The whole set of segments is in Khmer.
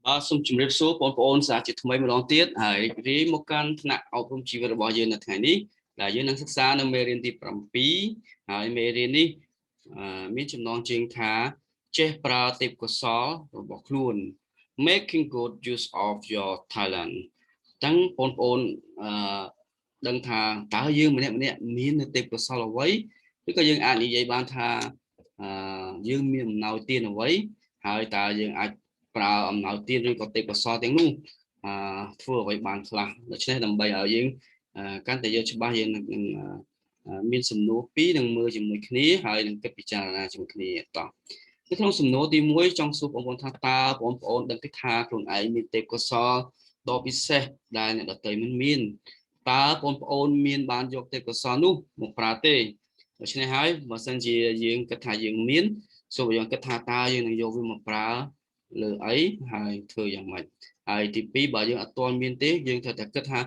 បាទសូមជម្រាបសួរបងប្អូនសាជាថ្មីម្ដងទៀតហើយរីមកកាន់ថ្នាក់អប់រំជីវិតរបស់យើងនៅថ្ងៃនេះដែលយើងនឹងសិក្សានៅមេរៀនទី7ហើយមេរៀននេះមានចំណងជើងថាចេះប្រើទេពកោសល្យរបស់ខ្លួន making good use of your talent ទាំងបងប្អូនដឹងថាតើយើងម្នាក់មានទេពកោសល្យអ្វីឬក៏យើងអាចនិយាយបានថាយើងមានអំណោយទានអ្វីហើយតើយើងអាចប្រើអំណោយទានឬក៏ទេពកោសល្យទាំងនោះធ្វើអ្វីបានខ្លះដូច្នេះដើម្បីឲ្យយើងកាន់តែយល់ច្បាស់យើងនឹងមានសំណួរពីរនឹងមើលជាមួយគ្នាហើយនឹងគិតពិចារណាជាមួយគ្នាតោះនៅក្នុងសំណួរទី1ចង់សួរបងប្អូនថាតើបងប្អូនដឹងទេថាខ្លួនឯងមានទេពកោសល្យដ៏ពិសេសដែលអ្នកដទៃមិនមានតើបងប្អូនមានបានយកទេពកោសល្យនោះមកប្រើទេដូច្នេះហើយបើសិនជាយើងគិតថាយើងមានសូមយើងគិតថាតើយើងនឹងយកវាមកប្រើលើអីហើយធ្វើយ៉ាងម៉េចហើយទី2បើយើងអត់ទាន់មានទេយើងត្រូវតែគិតថា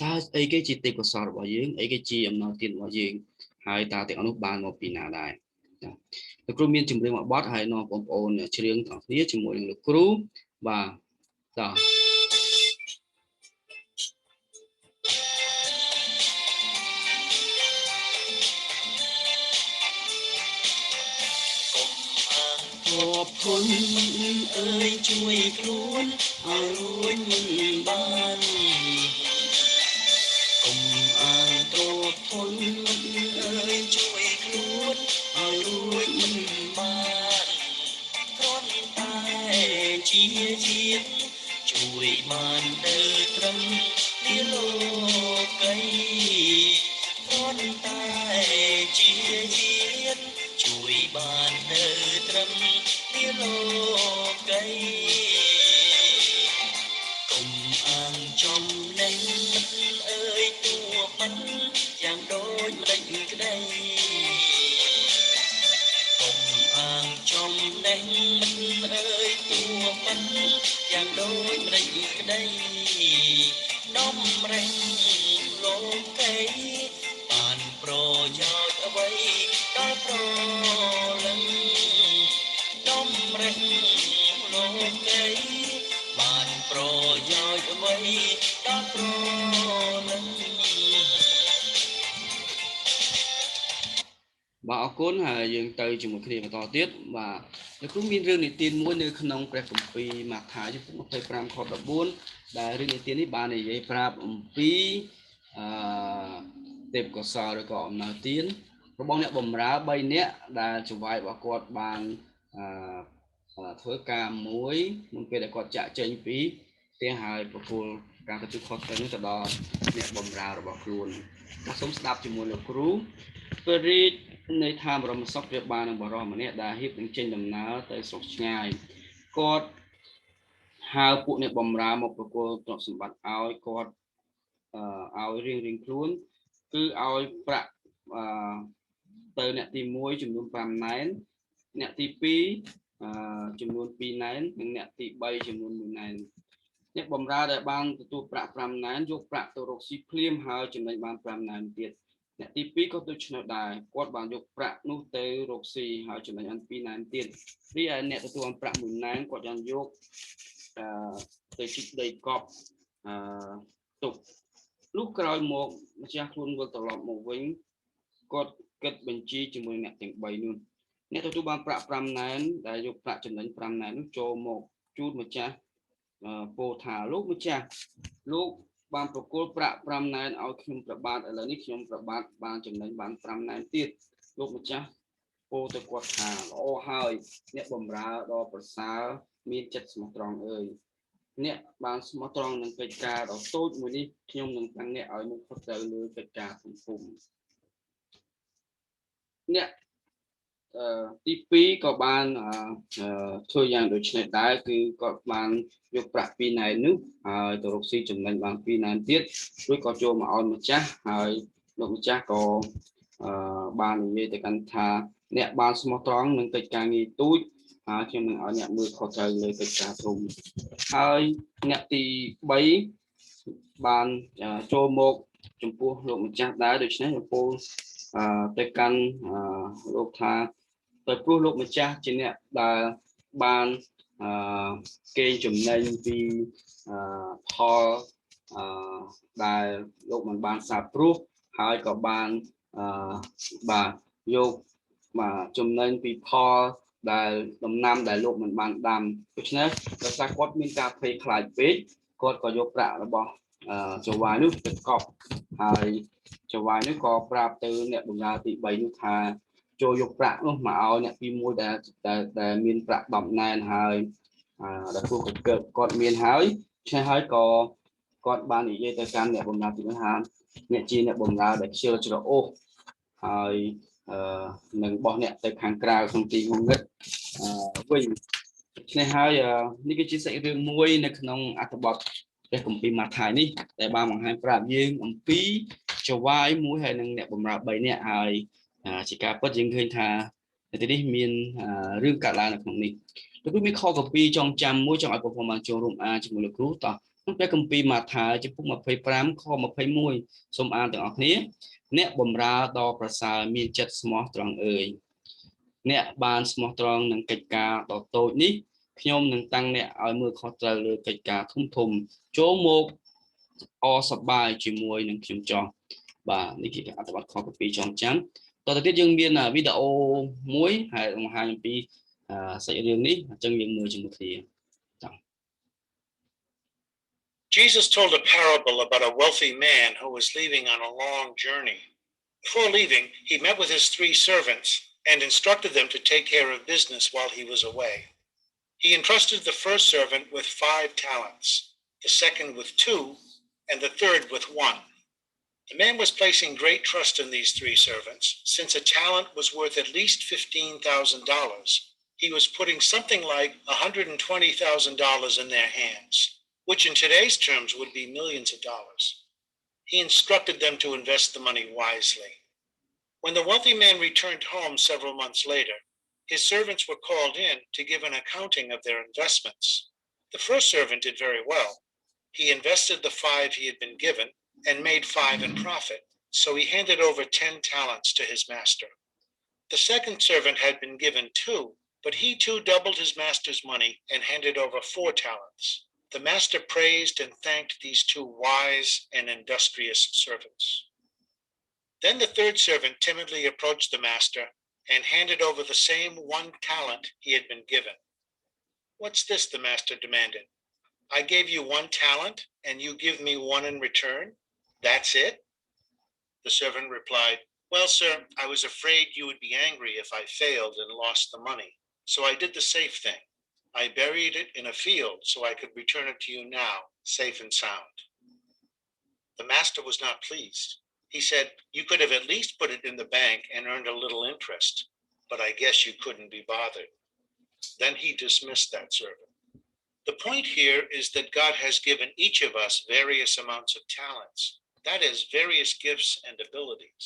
តើអីគេជាទេពកោសល្យរបស់យើងអីគេជាអំណោយទានរបស់យើងហើយតើទាំងអស់នោះបានមកពីណាដែរលោកគ្រូមានជំរឿនមួយបទហើយនាំបងប្អូនច្រៀងទាំងគ្នាជាមួយនឹងលោកគ្រូបាទតោះขอบคุณเอ่ยช่วยខ្លួនឲ្យរួចមិនបានកុំអាងទ្រពធនមិនเอ่ยช่วยខ្លួនឲ្យរួចមិនបានគ្រាន់តែជាជាតិជួយបានទៅត្រឹមទីលោកីគ្រាន់តែជាជាតិជួយបានទៅត្រឹមទីលោកីកុំអាងចំណេញមិនអើយតួមិនយ៉ាងដូចម្ដេចក្ដីកុំអាងចំណេញមិនអើយតួមិនយ៉ាងដូចម្ដេចក្ដីដំរេញលោកីបានប្រយោជន៍អ្វីដល់ប្រលឹងដំរេញលោកីបានប្រយោជន៍អ្វីដល់ប្រលឹងបាទអរគុណហើយយើងទៅជាមួយគ្នាបន្តទៀតបាទលោកគ្រូមានរឿងនិទានមួយនៅក្នុងព្រះគម្ពីរម៉ាថាយជំពូក25ខ14ដែលរឿងនិទាននេះបាននិយាយប្រាប់អំពីទេពកោសល្យឬក៏អំណោយទានរបស់អ្នកបម្រើ3នាក់ដែលចង្វាយរបស់គាត់បានធ្វើការមួយមុនពេលដែលគាត់ចាក់ចេញពីផ្ទះហើយប្រគល់ការទទួលខុសត្រូវនេះទៅដល់អ្នកបម្រើរបស់ខ្លួនសូមស្ដាប់ជាមួយលោកគ្រូពេលរីកនៃថាបរមសុខព្រាបបាននឹងបរិសម្នាក់ដែលហៀបនឹងចេញដំណើរទៅស្រុកឆ្ងាយគាត់ហៅពួកអ្នកបម្រើមកប្រគល់ទ្រព្យសម្បត្តិឲ្យគាត់ឲ្យរៀងខ្លួនគឺឲ្យប្រាក់ទៅអ្នកទី1ចំនួន5ណែនអ្នកទី2ចំនួន2ណែននិងអ្នកទី3ចំនួន1ណែនអ្នកបម្រើដែលបានទទួលប្រាក់5ណែនយកប្រាក់ទៅរកស៊ីភ្លាមហើយចំណេញបាន5ណែនទៀតអ្នកទី2ក៏ដូចនោះដែរគាត់បានយកប្រាក់នោះទៅរកស៊ីហើយចំណេញបាន2ណែនទៀតរីឯអ្នកទទួលបានប្រាក់1ណែនគាត់បានយកទៅជីកដីកប់ទុកលុះក្រោយមកម្ចាស់ខ្លួនវិលត្រឡប់មកវិញគាត់គិតបញ្ជីជាមួយអ្នកទាំង3នោះអ្នកទទួលបានប្រាក់5ណែនដែលយកប្រាក់ចំណេញ5ណែននោះចូលមកជូតម្ចាស់ពោលថាលោកម្ចាស់លោកបានប្រគល់ប្រាក់5ណែនឲ្យខ្ញុំប្របាទឥឡូវនេះខ្ញុំប្របាទបានចំណេញបាន5ណែនទៀតលោកម្ចាស់ពោលទៅគាត់ថាល្អហើយអ្នកបម្រើដ៏ប្រសើរមានចិត្តស្មោះត្រង់អើយអ្នកបានស្មោះត្រង់នឹងកិច្ចការដ៏តូចមួយនេះខ្ញុំនឹងតាំងអ្នកឲ្យមុខខុសត្រូវលើកិច្ចការសង្គមអ្នកទី2ក៏បានធ្វើយ៉ាងដូចនេះដែរគឺគាត់បានយកប្រាក់2ណែននោះហើយទៅរកស៊ីចំណេញបាន2ណែនទៀតរួចក៏ចូលមកឲ្យម្ចាស់ហើយលោកម្ចាស់ក៏បាននិយាយទៅកាន់ថាអ្នកបានស្មោះត្រង់នឹងកិច្ចការងារទូចហើយខ្ញុំនឹងឲ្យអ្នកមើលខុសត្រូវលើកិច្ចការធំហើយអ្នកទី3បានចូលមកចំពោះលោកម្ចាស់ដែរដូច្នេះចំពោះទៅកាន់លោកថាទៅព្រោះលោកម្ចាស់ជាអ្នកដែលបាន kê chùm nên vì Paul đài lúc mình ban sạp proof hai có ban bà vô mà chùm nên vì Paul đài đồng nam đài lúc mình ban đàm cho nênเราสร้างกฎมีการเพลย์คลายเป๊ะกฎก็ยกประระบจะวายนึกเป็นกอบหายจะวายนึกก็ปราบตือเนี่ยบุญญาติใบนุธาโจยกประนู้มาเอาเนี่ยปีมวยแต่มีประดำแนนหายแต่พวกเกิดกฎมีหายใช่หายก็บานอีเยตการเนี่ยบุญญาตินุธาเนี่ยจีเนี่ยบุญญาแต่เชื่อจะโอ้หายหนึ่งบอกเนี่ยแต่ทางกลางตรงตีงงเงิดวิ่งในหายนี่ก็ชี้ใส่เรื่องมวยในขนมอัตบดแต่ผมปีมาถ่ายนี่แต่บางบางให้ปราบยิงปีจะวายมวยให้หนึ่งเนี่ยผมรับใบเนี่ยหายchỉ cả bấtยิงเคยทาแต่ทีนี้มีเรื่องการลาในของนี้แล้วก็มีข้อกับปีจองจำมวยจองไอ้ผมมาโจรมอาจมูลครูต่อต้องไปกับปีมาถ่ายจะพุ่งมาไปปรามข้อมาไปมวยสมอาต่างออกนี้เนี่ยบ่มราดอประสามีจัดสมอตรองเนี่ยบานสมอตรองหนึ่งกิจการต่อโตนี้ขยมหนึ่งตั้งเนี่ยเอามือเขาจะเลยกิจการทุ่มโจโมกสบายจีมวยหนึ่งชิมจองบ่านี่คืออัตวัดข้อกับปีจองจังต่อจากที่ยังมีวิดีโอมวยหายปีใส่เรื่องนี้จังยังมือจังมือที Jesus told a parable about a wealthy man who was leaving on a long journey. Before leaving, he met with his 3 servants and instructed them to take care of business while he was away. He entrusted the first servant with 5 talents, the second with 2, and the third with 1. The man was placing great trust in these 3 servants. Since a talent was worth at least $15,000, he was putting something like $120,000 in their hands, which in today's terms would be millions of dollars. He instructed them to invest the money wisely. When the wealthy man returned home several months later, his servants were called in to give an accounting of their investments. The first servant did very well. He invested the 5 he had been given and made 5 in profit, so he handed over 10 talents to his master. The second servant had been given 2, but he too doubled his master's money and handed over 4 talents. The master praised and thanked these 2 wise and industrious servants. Then the third servant timidly approached the master and handed over the same 1 talent he had been given. "What's this?" the master demanded. "I gave you 1 talent and you give me 1 in return? That's it?" The servant replied, "Well, sir, I was afraid you would be angry if I failed and lost the money. So I did the safe thing. I buried it in a field so I could return it to you now, safe and sound." The master was not pleased. He said, "You could have at least put it in the bank and earned a little interest, but I guess you couldn't be bothered." Then he dismissed that servant. The point here is that God has given each of us various amounts of talents, that is, various gifts and abilities.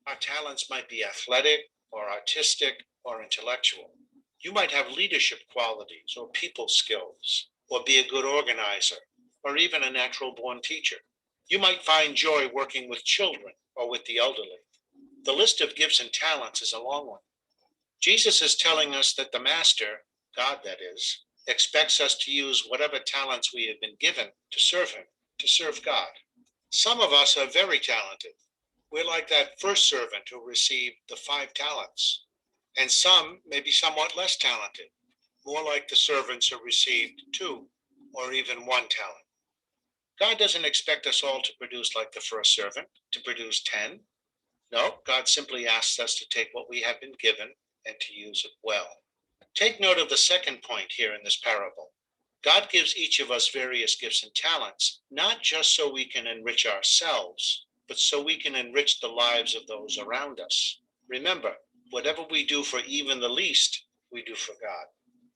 Our talents might be athletic or artistic or intellectual. You might have leadership qualities or people skills, or be a good organizer, or even a natural-born teacher. You might find joy working with children or with the elderly. The list of gifts and talents is a long one. Jesus is telling us that the Master, God that is, expects us to use whatever talents we have been given to serve him, to serve God. Some of us are very talented. We're like that first servant who received the 5 talents. And some may be somewhat less talented, more like the servants who received 2 or even 1 talent. God doesn't expect us all to produce like the first servant, to produce 10. No, God simply asks us to take what we have been given and to use it well. Take note of the second point here in this parable. God gives each of us various gifts and talents, not just so we can enrich ourselves, but so we can enrich the lives of those around us. Remember, whatever we do for even the least, we do for God.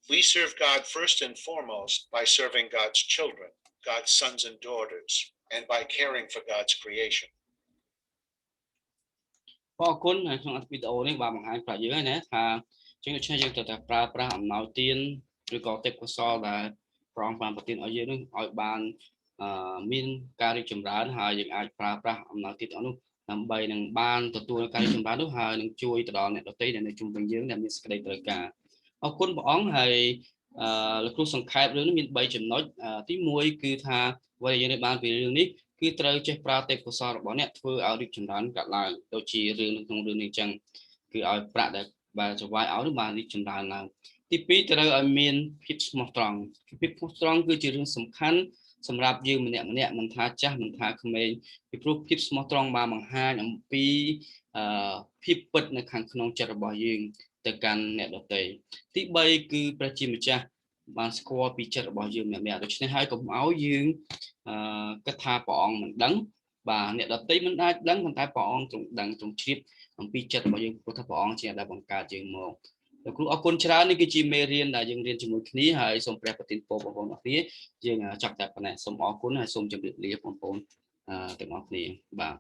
We serve God first and foremost by serving God's children, God's sons and daughters, and by caring for God's creation. ขอบคุณในក្នុងវីដេអូនេះបានបង្ហាញប្រាប់យើងហើយណាថាជាងយើងត្រូវតែប្រើប្រាស់អំណោយទានឬក៏ទេពកោសល្យដែលព្រះអង្គបានប្រទានឲ្យយើងនោះឲ្យបានមានការរីកចម្រើនហើយយើងអាចប្រើប្រាស់អំណោយទានទាំងនោះដើម្បីនឹងបានទទួលការរីកចម្រើននោះហើយនឹងជួយទៅដល់អ្នកដទៃដែលនៅជុំវិញយើងដែលមានសេចក្តីត្រូវការអរគុណព្រះអង្គហើយ លោកគ្រូសង្ខេបរឿងនេះមាន3ចំណុចទី1គឺថាអ្វីដែលយើងបានពីរឿងនេះគឺត្រូវចេះប្រើទេពកោសល្យរបស់អ្នកធ្វើឲ្យរីកចម្រើនកើតឡើងដូចជារឿងនៅក្នុងរឿងនេះអញ្ចឹងគឺឲ្យប្រាក់ដែលបានចង្វាយឲ្យបានរីកចម្រើនឡើងទី2ត្រូវឲ្យមានភាពស្មោះត្រង់ភាពស្មោះត្រង់គឺជារឿងសំខាន់សម្រាប់យើងម្នាក់មិនថាចាស់មិនថាក្មេងពីព្រោះភាពស្មោះត្រង់បានបង្ហាញអំពីភាពពិតនៅខាងក្នុងចិត្តរបស់យើងទៅកាន់អ្នកដទៃទី3គឺព្រះជាម្ចាស់បានស្គាល់ពីចិត្តរបស់យើងម្នាក់ដូច្នេះហើយកុំឲ្យយើងគិតថាព្រះអង្គមិនដឹងបាទអ្នកដទៃមិនអាចដឹងប៉ុន្តែព្រះអង្គទ្រង់ដឹងទ្រង់ជ្រាបអំពីចិត្តរបស់យើងព្រោះថាព្រះអង្គជាអ្នកដែលបង្កើតយើងមកលោកគ្រូអរគុណច្រើននេះគឺជាមេរៀនដែលយើងរៀនជាមួយគ្នាហើយសូមព្រះប្រទានពរបងប្អូនអរគ្នាយើងចាប់តែប៉ុណ្ណេះសូមអរគុណហើយសូមជម្រាបលាបងប្អូនទាំងអស់គ្នាបាទ